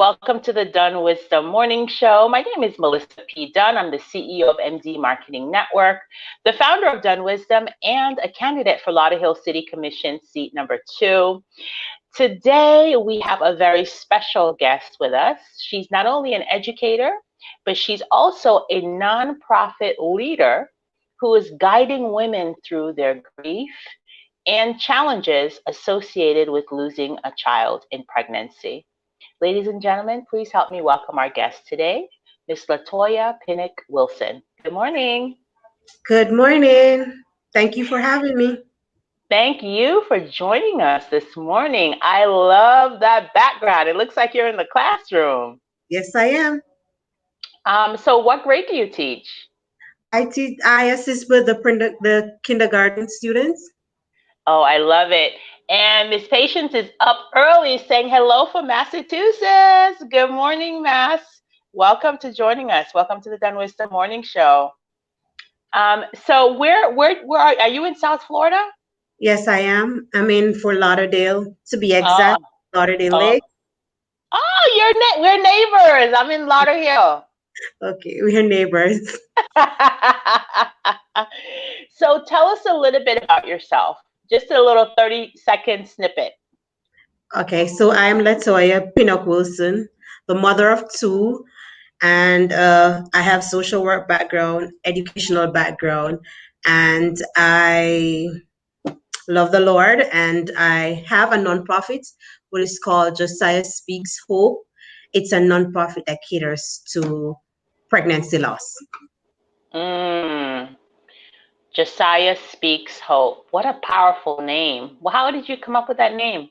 Welcome to the DunnWisdom Morning Show. My name is Melissa P. Dunn. I'm the CEO of MD Marketing Network, the founder of DunnWisdom, and a candidate for Lauderhill City Commission seat number 2. Today, we have a very special guest with us. She's not only an educator, but she's also a nonprofit leader who is guiding women through their grief and challenges associated with losing a child in pregnancy. Ladies and gentlemen, please help me welcome our guest today, Ms. Latoya Pinnock-Wilson. Good morning. Good morning. Thank you for having me. Thank you for joining us this morning. I love that background. It looks like you're in the classroom. Yes, I am. So what grade do you teach? I assist with the kindergarten students. Oh, I love it. And Miss Patience is up early saying hello from Massachusetts. Good morning, Mass. Welcome to joining us. Welcome to the DunnWisdom Morning Show. So where are you in South Florida? Yes, I am. I'm in Fort Lauderdale, to be exact. Lauderdale Lake. Oh, we're neighbors. I'm in Lauderhill. Okay, we're neighbors. So tell us a little bit about yourself. Just a little 30-second snippet. Okay, so I'm Latoya Pinnock-Wilson, the mother of 2, and I have social work background, educational background, and I love the Lord, and I have a nonprofit what is called Josiah Speaks Hope. It's a nonprofit that caters to pregnancy loss. Josiah Speaks Hope. What a powerful name. Well, how did you come up with that name?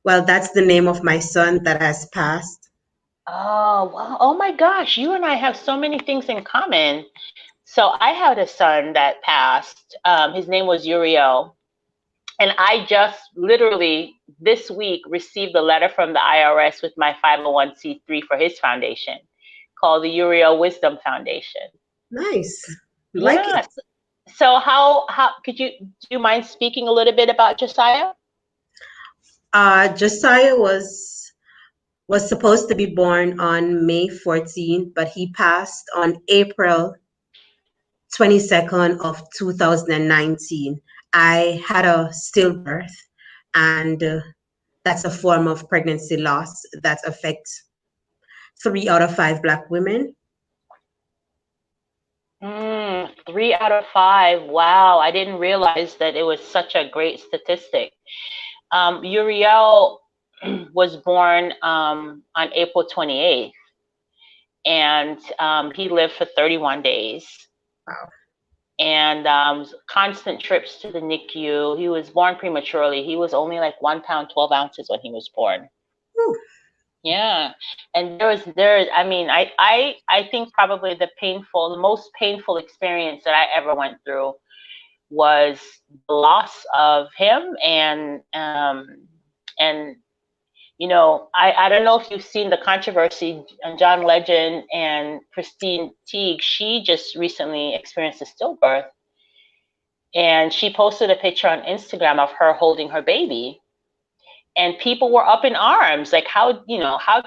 Well, that's the name of my son that has passed. Oh, wow. Oh my gosh, you and I have so many things in common. So I had a son that passed. His name was Uriel. And I just literally this week received a letter from the IRS with my 501c3 for his foundation called the Uriel Wisdom Foundation. Nice. Like it. So how do you mind speaking a little bit about Josiah? Josiah was supposed to be born on May 14th, but he passed on April 22nd of 2019. I had a stillbirth, and that's a form of pregnancy loss that affects 3 out of 5 Black women. 3 out of 5. Wow, I didn't realize that it was such a great statistic. Uriel was born on April 28th, and he lived for 31 days. Wow. And constant trips to the NICU. He was born prematurely. He was only like 1 pound, 12 ounces when he was born. Ooh. Yeah. And I think probably the most painful experience that I ever went through was the loss of him. And you know, I don't know if you've seen the controversy on John Legend and Christine Teague. She just recently experienced a stillbirth, and she posted a picture on Instagram of her holding her baby, and people were up in arms, like how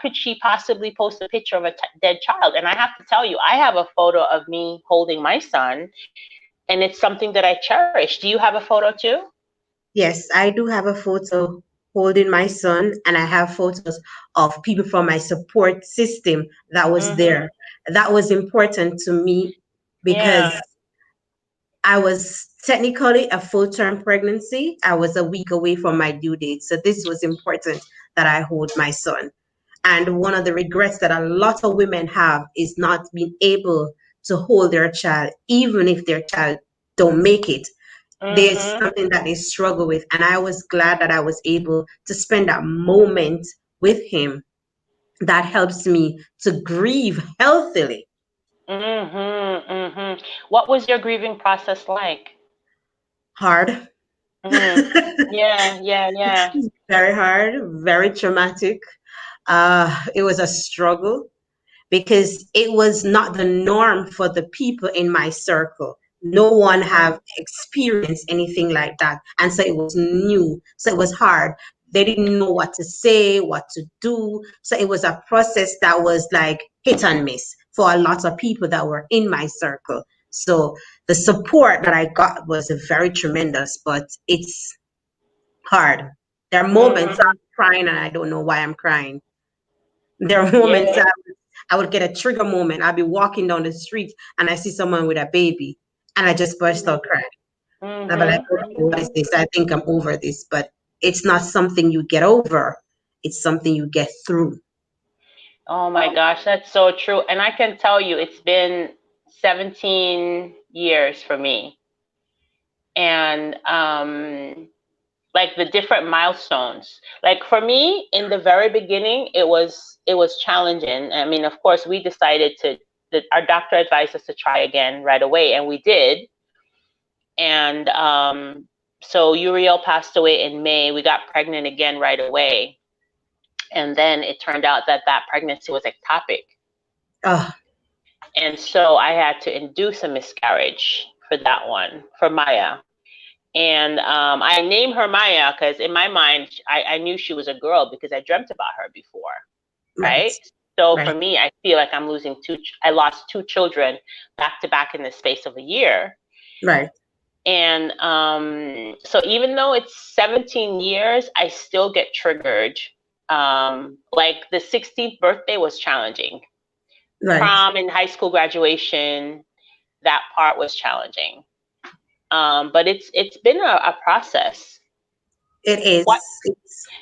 could she possibly post a picture of a dead child? And I have to tell you, I have a photo of me holding my son, and it's something that I cherish. Do you have a photo too? Yes, I do have a photo holding my son, and I have photos of people from my support system that was there. That was important to me because I was technically a full-term pregnancy. I was a week away from my due date. So this was important that I hold my son. And one of the regrets that a lot of women have is not being able to hold their child, even if their child don't make it. There's something that they struggle with, and I was glad that I was able to spend that moment with him. That helps me to grieve healthily. What was your grieving process like? Hard. Yeah. Very hard, very traumatic. It was a struggle because it was not the norm for the people in my circle. No one have experienced anything like that. And so it was new. So it was hard. they didn't know what to say, what to do. So it was a process that was like hit and miss for a lot of people that were in my circle. So the support that I got was very tremendous, but it's hard. There are moments I'm crying and I don't know why I'm crying. There are moments Yeah. I would get a trigger moment. I'll be walking down the street and I see someone with a baby and I just burst out crying. I'll be like, okay, what is this? I think I'm over this, but it's not something you get over. It's something you get through. Oh my gosh, that's so true. And I can tell you, it's been 17 years for me. And like the different milestones. Like for me, in the very beginning, it was challenging. I mean, of course, we decided that our doctor advised us to try again right away, and we did. And so Uriel passed away in May. We got pregnant again right away. And then it turned out that pregnancy was ectopic. Oh, And so I had to induce a miscarriage for that one, for Maya. And I named her Maya because in my mind, I knew she was a girl because I dreamt about her before, right? So for right, me, I feel like I lost two children back to back in the space of a year. right. And so even though it's 17 years, I still get triggered. Like the 16th birthday was challenging. Right. Prom and high school graduation, that part was challenging. But it's been a process. It is. What?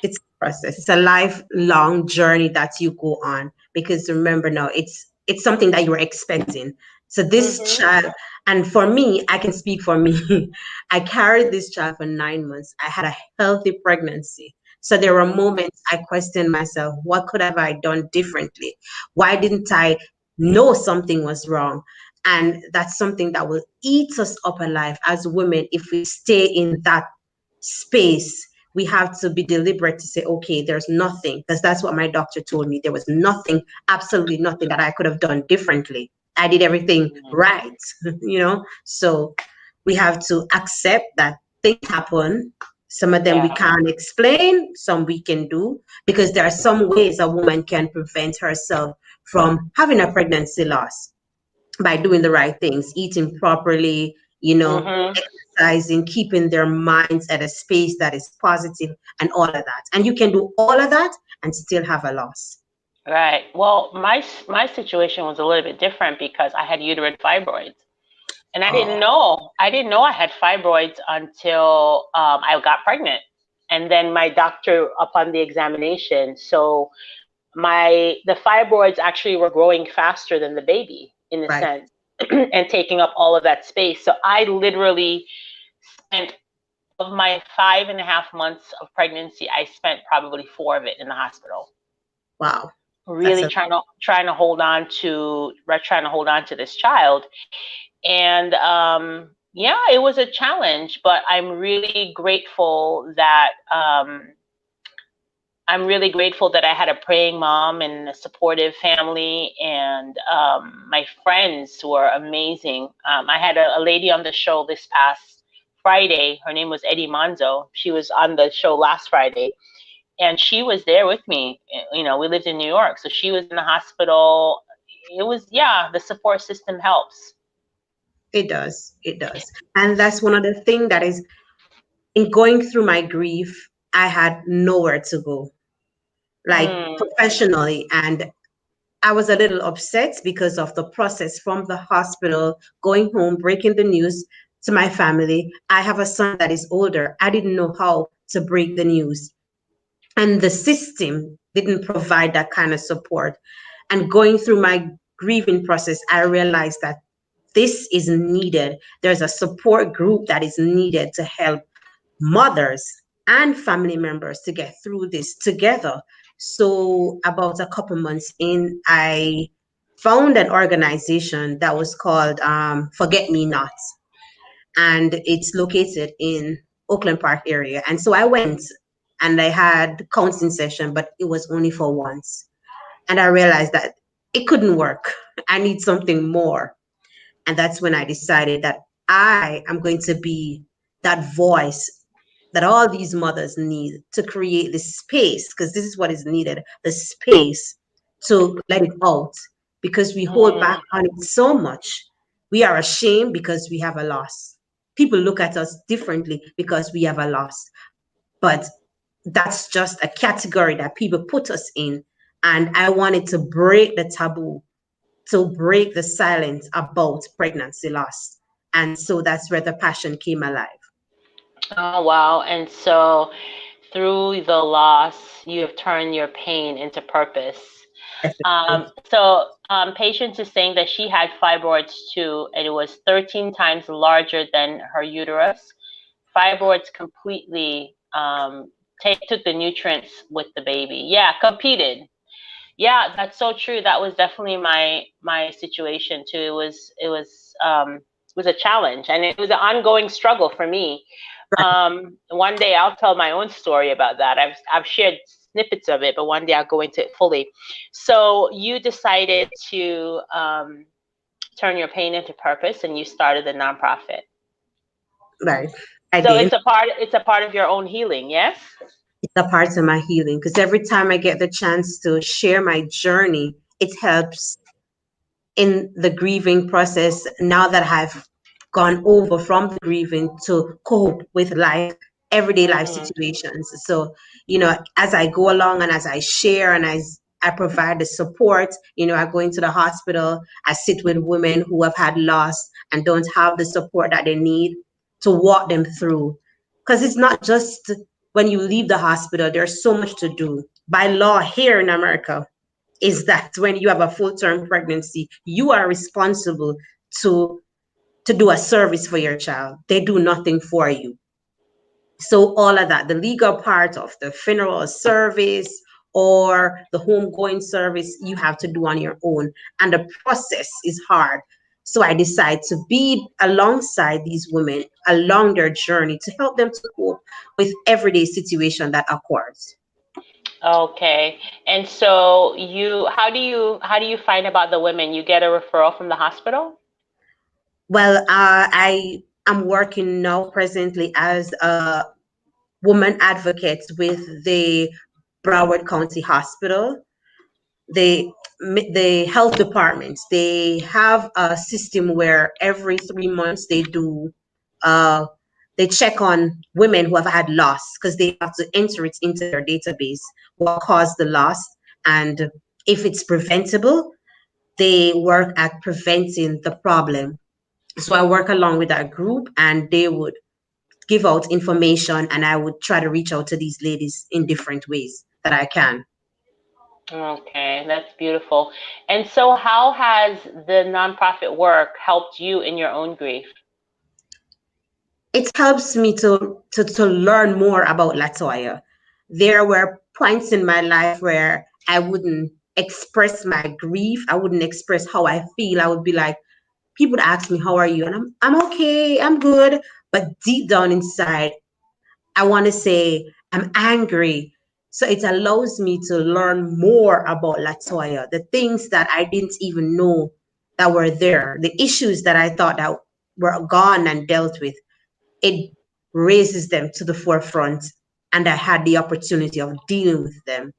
It's a process. It's a lifelong journey that you go on because remember now, it's something that you were expecting. So this child, and for me, I can speak for me. I carried this child for 9 months. I had a healthy pregnancy. So there were moments I questioned myself, what could have I done differently? Why didn't I know something was wrong? And that's something that will eat us up alive as women if we stay in that space. We have to be deliberate to say, okay, there's nothing, because that's what my doctor told me. There was nothing, absolutely nothing that I could have done differently. I did everything right, So we have to accept that things happen. Some of them we can't explain, some we can do, because there are some ways a woman can prevent herself from having a pregnancy loss by doing the right things, eating properly, exercising, keeping their minds at a space that is positive and all of that. And you can do all of that and still have a loss. Right. Well, my situation was a little bit different because I had uterine fibroids. And I didn't know. I didn't know I had fibroids until I got pregnant. And then my doctor, upon the examination, so the fibroids actually were growing faster than the baby in a sense, and taking up all of that space. So I literally spent, of my 5.5 months of pregnancy, I spent probably 4 of it in the hospital. Wow. Really trying to hold on to this child. And yeah, it was a challenge, but I'm really grateful that I had a praying mom and a supportive family, and my friends were amazing. I had a lady on the show this past Friday. Her name was Eddie Manzo. She was on the show last Friday, and she was there with me. We lived in New York, so she was in the hospital. It was, the support system helps. It does. And that's one of the things that is, in going through my grief, I had nowhere to go, like professionally. And I was a little upset because of the process from the hospital, going home, breaking the news to my family. I have a son that is older. I didn't know how to break the news. And the system didn't provide that kind of support. And going through my grieving process, I realized that this is needed. There's a support group that is needed to help mothers and family members to get through this together. So about a couple months in, I found an organization that was called Forget Me Not, and it's located in Oakland Park area. And so I went and I had counseling session, but it was only for once. And I realized that it couldn't work. I need something more. And that's when I decided that I am going to be that voice that all these mothers need to create this space, because this is what is needed, the space to let it out, because we hold back Mm, on it so much. We are ashamed because we have a loss. People look at us differently because we have a loss. But that's just a category that people put us in. And I wanted to break the taboo, to break the silence about pregnancy loss. And so that's where the passion came alive. oh, wow. And so through the loss, you have turned your pain into purpose. Patience is saying that she had fibroids too, and it was 13 times larger than her uterus. Fibroids completely took the nutrients with the baby. Yeah, competed. Yeah, that's so true. That was definitely my situation too. It was a challenge, and it was an ongoing struggle for me. One day I'll tell my own story about that. I've shared snippets of it, but one day I'll go into it fully. So you decided to turn your pain into purpose, and you started the nonprofit. Right. I So did. it's a part of your own healing, yes? It's a part of my healing, because every time I get the chance to share my journey, it helps in the grieving process. Now that I've gone over from the grieving to cope with life, everyday life Mm-hmm. situations. So, as I go along and as I share and as I provide the support, I go into the hospital, I sit with women who have had loss and don't have the support that they need to walk them through. Because it's not just when you leave the hospital, there's so much to do. By law here in America, is that when you have a full-term pregnancy, you are responsible to do a service for your child. They do nothing for you. So all of that, the legal part of the funeral service or the homegoing service, you have to do on your own. And the process is hard. So I decide to be alongside these women along their journey to help them to cope with everyday situation that occurs. Okay. And so how do you find about the women? You get a referral from the hospital? Well, I am working now presently as a woman advocate with the Broward County Hospital. The health departments, they have a system where every 3 months uh, they check on women who have had loss, because they have to enter it into their database, what caused the loss, and if it's preventable, they work at preventing the problem. So I work along with that group, and they would give out information, and I would try to reach out to these ladies in different ways that I can. Okay, that's beautiful. And so how has the nonprofit work helped you in your own grief? It helps me to learn more about Latoya. There were points in my life where I wouldn't express my grief. I wouldn't express how I feel. I would be like, people would ask me, "How are you?" And I'm okay, I'm good. But deep down inside, I want to say I'm angry. So it allows me to learn more about Latoya, the things that I didn't even know that were there, the issues that I thought that were gone and dealt with. It raises them to the forefront, and I had the opportunity of dealing with them.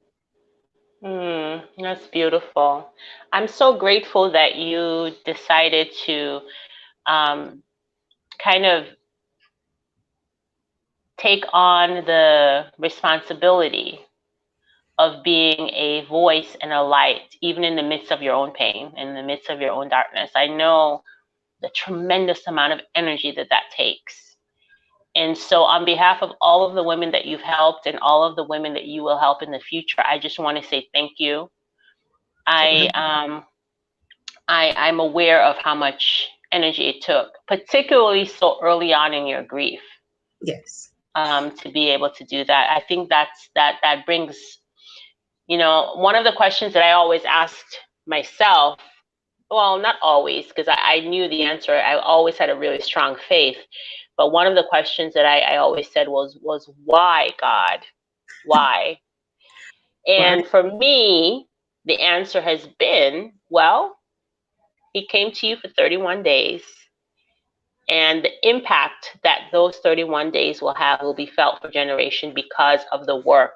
That's beautiful. I'm so grateful that you decided to um, kind of take on the responsibility of being a voice and a light, even in the midst of your own pain, in the midst of your own darkness. I know the tremendous amount of energy that that takes. And so, on behalf of all of the women that you've helped and all of the women that you will help in the future, I just want to say thank you. I I'm aware of how much energy it took, particularly so early on in your grief, Yes. to be able to do that. I think that brings, one of the questions that I always asked myself, well, not always, because I knew the answer. I always had a really strong faith. But one of the questions that I always said was why, God? Why? Why? And for me, the answer has been, well, he came to you for 31 days. And the impact that those 31 days will have will be felt for generation because of the work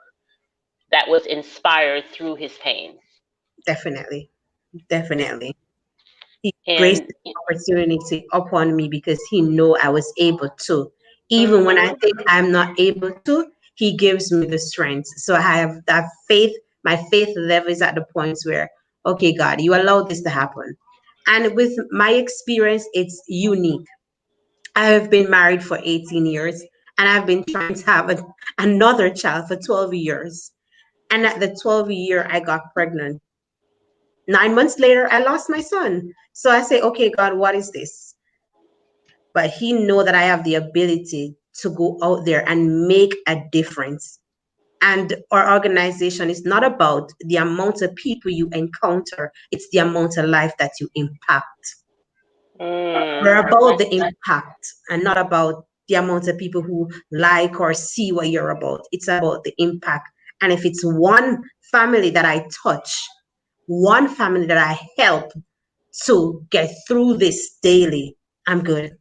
that was inspired through his pain. Definitely. Definitely. He graced And the opportunity upon me because he know I was able to. Even when I mhm, think I'm not able to, he gives me the strength. So I have that faith. My faith level is at the point where, okay, God, you allowed this to happen. And with my experience, it's unique. I have been married for 18 years and I've been trying to have another child for 12 years. And at the 12th year, I got pregnant. 9 months later, I lost my son. So I say, okay, God, what is this? But he know that I have the ability to go out there and make a difference. And our organization is not about the amount of people you encounter, it's the amount of life that you impact. We're about the impact and not about the amount of people who like or see what you're about. It's about the impact. And if it's one family that I touch, one family that I help to get through this daily, I'm good.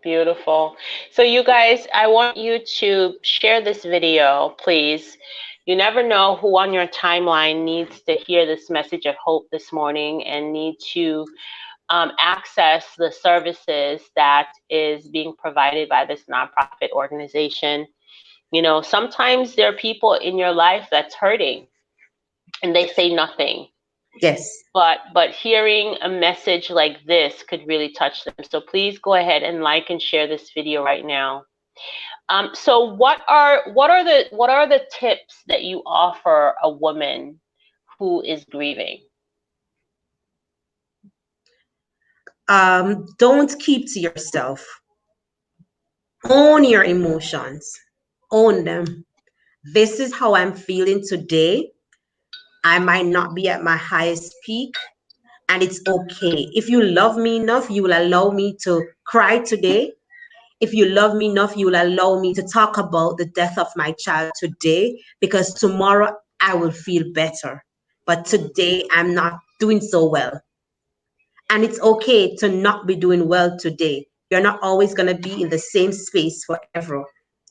beautiful. So you guys, I want you to share this video, please. You never know who on your timeline needs to hear this message of hope this morning and need to access the services that is being provided by this nonprofit organization. You know, sometimes there are people in your life that's hurting and they say nothing. Yes. But hearing a message like this could really touch them. So please go ahead and like and share this video right now. So what are the tips that you offer a woman who is grieving? Don't keep to yourself. Own your emotions. Own them. This is how I'm feeling today. I might not be at my highest peak, and it's okay. If you love me enough, you will allow me to cry today. If you love me enough, you will allow me to talk about the death of my child today, because tomorrow I will feel better. But today I'm not doing so well. And it's okay to not be doing well today. You're not always going to be in the same space forever.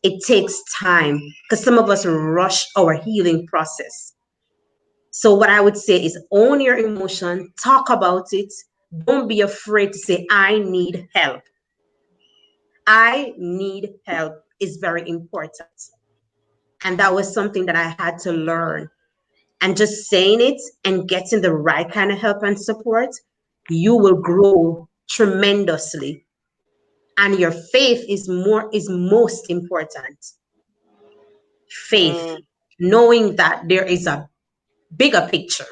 It takes time because some of us rush our healing process. So, what I would say is own your emotion, talk about it. Don't be afraid to say, I need help. I need help is very important. And that was something that I had to learn. And just saying it and getting the right kind of help and support, you will grow tremendously. And your faith is most important. Faith, Mm, knowing that there is a bigger picture.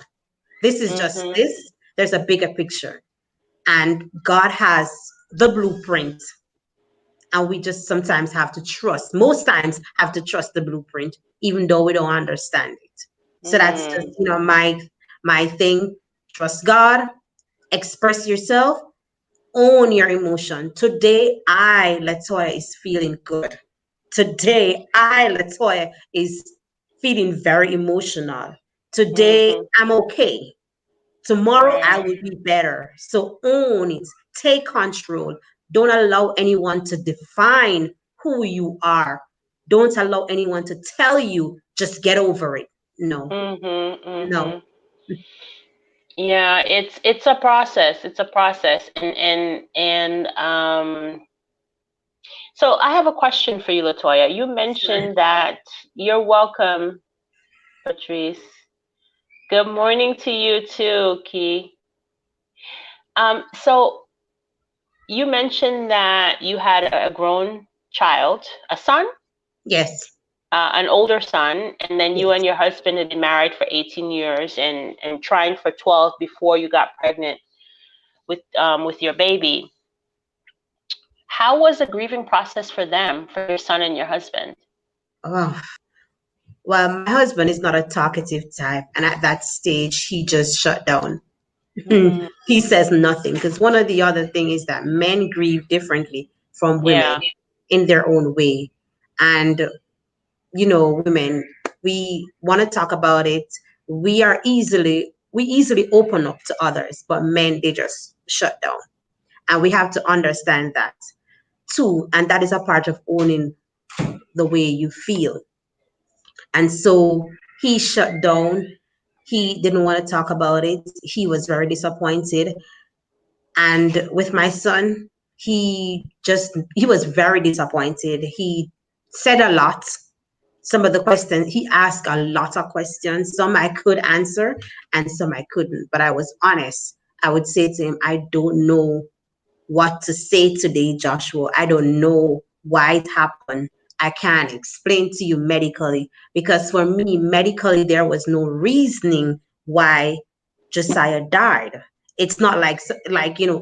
This is just mhm, this, there's a bigger picture. And God has the blueprint. And we just sometimes have to trust, most times have to trust the blueprint, even though we don't understand it. So that's just, mm, my thing. Trust God, express yourself, own your emotion. Today, Latoya, is feeling good. Today, Latoya, is feeling very emotional. Today, mhm. I'm okay. Tomorrow, I Right. will be better. So own it. Take control. Don't allow anyone to define who you are. Don't allow anyone to tell you, just get over it. No, Mhm, no. mhm. Yeah, it's a process. It's a process, and so I have a question for you, Latoya. You Sure. mentioned that you're welcome, Patrice. Good morning to you too, Key. So you mentioned that you had a grown child, a son, Yes, an older son, and then you and yes. your husband had been married for 18 years and trying for 12 before you got pregnant with your baby. How was the grieving process for them, for your son and your husband? Oh, well, my husband is not a talkative type, and at that stage, he just shut down. Mm, He says nothing because one of the other thing is that men grieve differently from women yeah. in their own way. And women, we want to talk about it. We easily open up to others, but men, they just shut down. And we have to understand that too. And that is a part of owning the way you feel. And so he shut down. He didn't want to talk about it. He was very disappointed. And with my son, he was very disappointed. He said a lot. Some of the questions, he asked a lot of questions. Some I could answer and some I couldn't. But I was honest. I would say to him, I don't know what to say today, Joshua. I don't know why it happened. I can't explain to you medically, because for me, medically, there was no reasoning why Josiah died. It's not like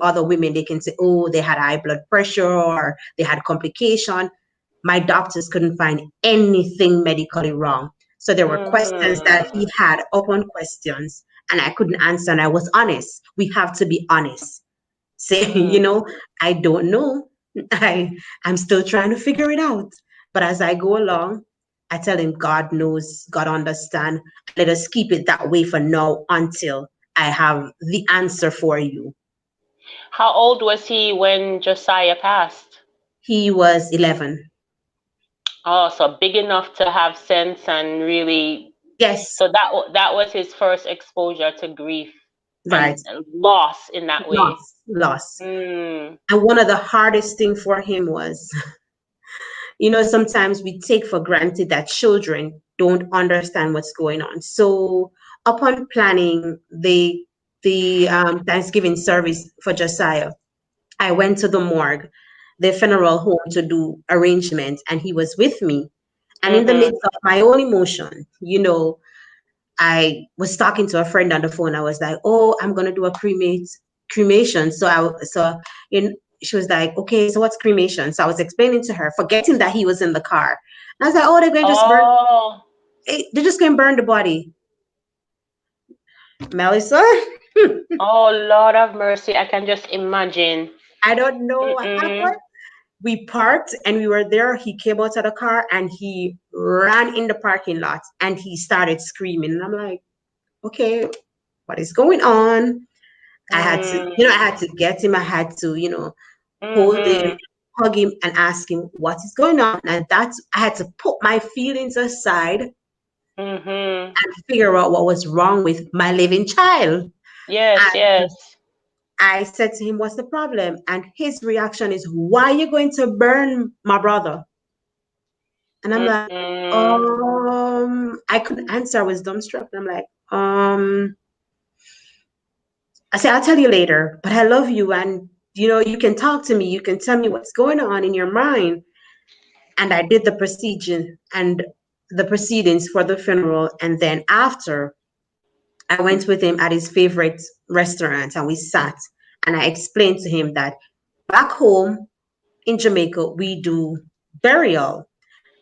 other women, they can say, oh, they had high blood pressure or they had complication. My doctors couldn't find anything medically wrong. So there were questions that he had, open questions, and I couldn't answer. And I was honest. We have to be honest. Say, I don't know. I'm still trying to figure it out. But as I go along, I tell him God knows, God understand. Let us keep it that way for now until I have the answer for you. How old was he when Josiah passed? He was 11. Oh, so big enough to have sense and really. Yes. So that was his first exposure to grief Right. and loss in that way. Loss. And one of the hardest things for him was, sometimes we take for granted that children don't understand what's going on. So upon planning the Thanksgiving service for Josiah, I went to the morgue, the funeral home, to do arrangements, and he was with me. And in the midst of my own emotion, I was talking to a friend on the phone. I was like, "Oh, I'm gonna do a cremation." She was like, "Okay, so what's cremation?" So I was explaining to her, forgetting that he was in the car. And I was like, "Oh, they're going to just burn. They're just going to burn the body." Melissa. Oh, Lord of mercy! I can just imagine. I don't know what happened. We parked and we were there. He came out of the car and he ran in the parking lot and he started screaming. And I'm like, okay, what is going on? I had to get him. I had to, hold him, hug him, and ask him what is going on. And I had to put my feelings aside and figure out what was wrong with my living child. Yes. I said to him, "What's the problem?" And his reaction is, "Why are you going to burn my brother?" And I'm like, I couldn't answer. I was dumbstruck. I'm like, I said, "I'll tell you later, but I love you. And, you can talk to me. You can tell me what's going on in your mind." And I did the procedure and the proceedings for the funeral. And then after, I went with him at his favorite restaurant and we sat and I explained to him that back home in Jamaica, we do burial.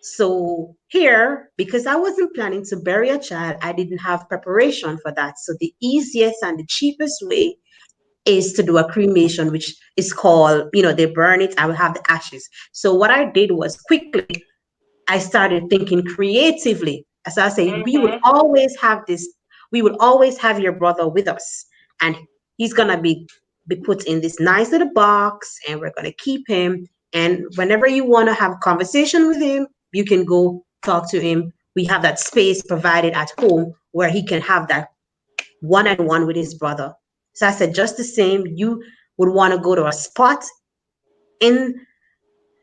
So here, because I wasn't planning to bury a child, I didn't have preparation for that. So the easiest and the cheapest way is to do a cremation, which is called, they burn it, I will have the ashes. So what I did was quickly, I started thinking creatively. As I say, we will always have your brother with us. And he's gonna be put in this nice little box and we're gonna keep him. And whenever you want to have a conversation with him, you can go talk to him. We have that space provided at home where he can have that one-on-one with his brother. So I said, just the same, you would want to go to a spot in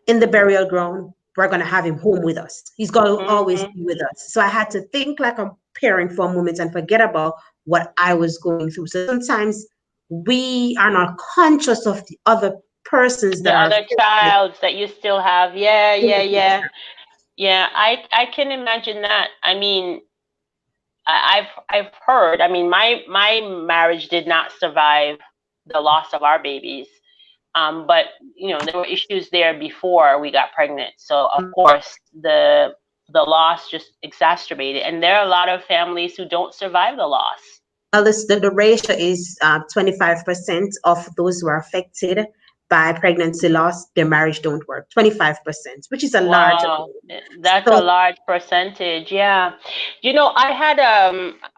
the burial ground. We're going to have him home with us. He's going to always be with us. So I had to think like a parent for a moment and forget about what I was going through. So sometimes we are not conscious of the other persons the other child that you still have. Yeah. I can imagine that. I mean, I've heard. I mean, my marriage did not survive the loss of our babies. But there were issues there before we got pregnant. So of course the loss just exacerbated. And there are a lot of families who don't survive the loss. Well, the ratio is 25% of those who are affected by pregnancy loss, their marriage don't work. 25%, which is a large. That's a large percentage. Yeah. I had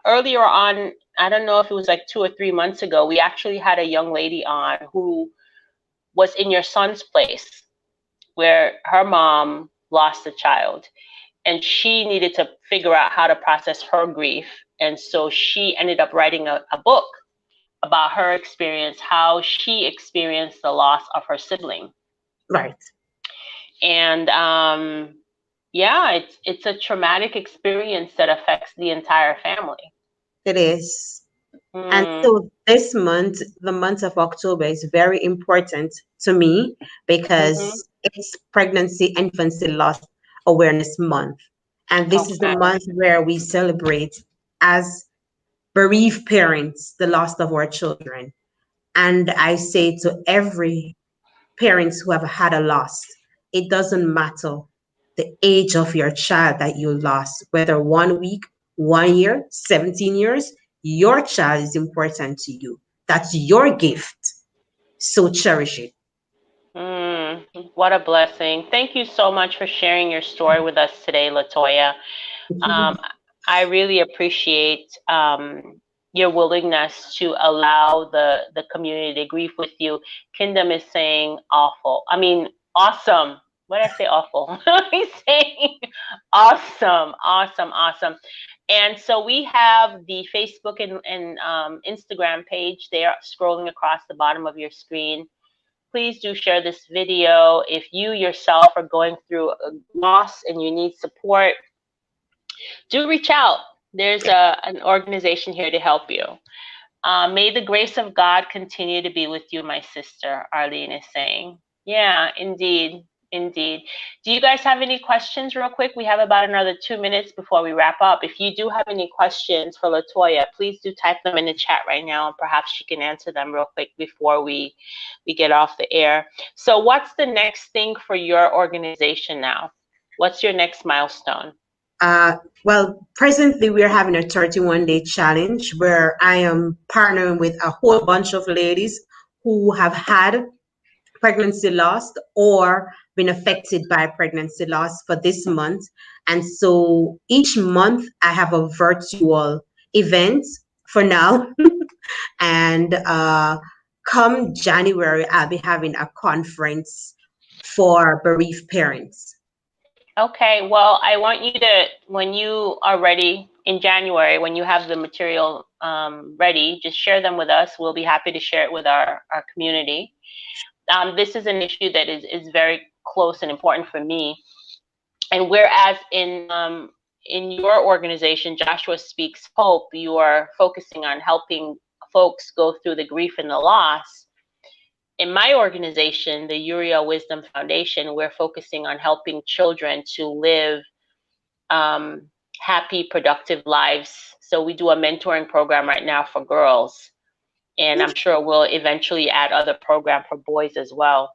earlier on, I don't know if it was like 2 or 3 months ago, we actually had a young lady on who was in your son's place, where her mom lost a child, and she needed to figure out how to process her grief. And so she ended up writing a book about her experience, how she experienced the loss of her sibling. Right. And yeah, it's a traumatic experience that affects the entire family. It is. And so this month, the month of October, is very important to me because it's Pregnancy Infancy Loss Awareness Month. And this is the Okay. month where we celebrate as bereaved parents the loss of our children. And I say to every parents who have had a loss, it doesn't matter the age of your child that you lost, whether 1 week, 1 year, 17 years, your child is important to you. That's your gift. So cherish it. What a blessing. Thank you so much for sharing your story with us today, Latoya. I really appreciate your willingness to allow the community to grieve with you. Kingdom is saying awesome. What did I say, awful? He's saying awesome, awesome, awesome. And so we have the Facebook and Instagram page there scrolling across the bottom of your screen. Please do share this video. If you yourself are going through a loss and you need support, do reach out. There's an organization here to help you. May the grace of God continue to be with you, my sister, Arlene is saying. Yeah, indeed. Indeed. Do you guys have any questions real quick? We have about another 2 minutes before we wrap up. If you do have any questions for Latoya, please do type them in the chat right now, and perhaps she can answer them real quick before we get off the air. So what's the next thing for your organization now? What's your next milestone? Well, presently we're having a 31-day challenge where I am partnering with a whole bunch of ladies who have had pregnancy loss or been affected by pregnancy loss for this month. And so each month I have a virtual event for now. And come January, I'll be having a conference for bereaved parents. Okay, well, I want you to, when you are ready in January, when you have the material ready, just share them with us. We'll be happy to share it with our community. This is an issue that is very close and important for me. And whereas in your organization, Joshua Speaks Hope, you are focusing on helping folks go through the grief and the loss. In my organization, the Uriel Wisdom Foundation, we're focusing on helping children to live happy, productive lives. So we do a mentoring program right now for girls, and I'm sure we'll eventually add other programs for boys as well.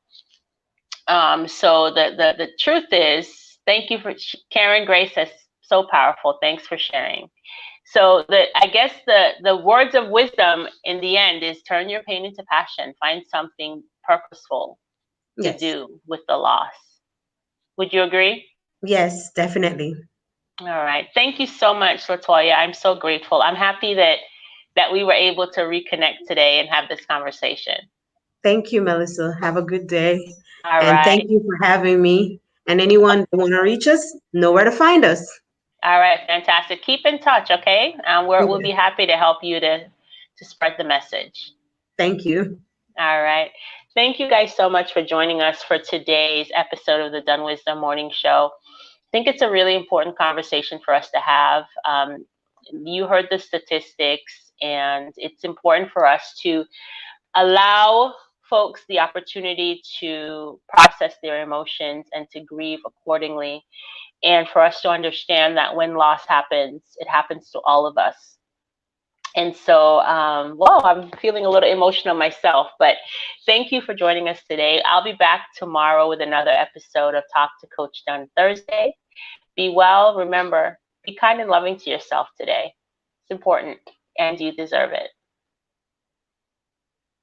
So the truth is, thank you for Karen Grace. That's so powerful. Thanks for sharing. So I guess the words of wisdom in the end is turn your pain into passion. Find something purposeful to do with the loss. Would you agree? Yes, definitely. All right. Thank you so much, Latoya. I'm so grateful. I'm happy that we were able to reconnect today and have this conversation. Thank you, Melissa. Have a good day. All and right. Thank you for having me. And anyone that want to reach us, know where to find us. All right, fantastic. Keep in touch, okay? We'll be happy to help you to spread the message. Thank you. All right. Thank you guys so much for joining us for today's episode of the DunnWisdom Morning Show. I think it's a really important conversation for us to have. You heard the statistics, and it's important for us to allow folks the opportunity to process their emotions and to grieve accordingly. And for us to understand that when loss happens, it happens to all of us. And so, well, I'm feeling a little emotional myself, but thank you for joining us today. I'll be back tomorrow with another episode of Talk to Coach Dunn Thursday. Be well. Remember, be kind and loving to yourself today. It's important, and you deserve it.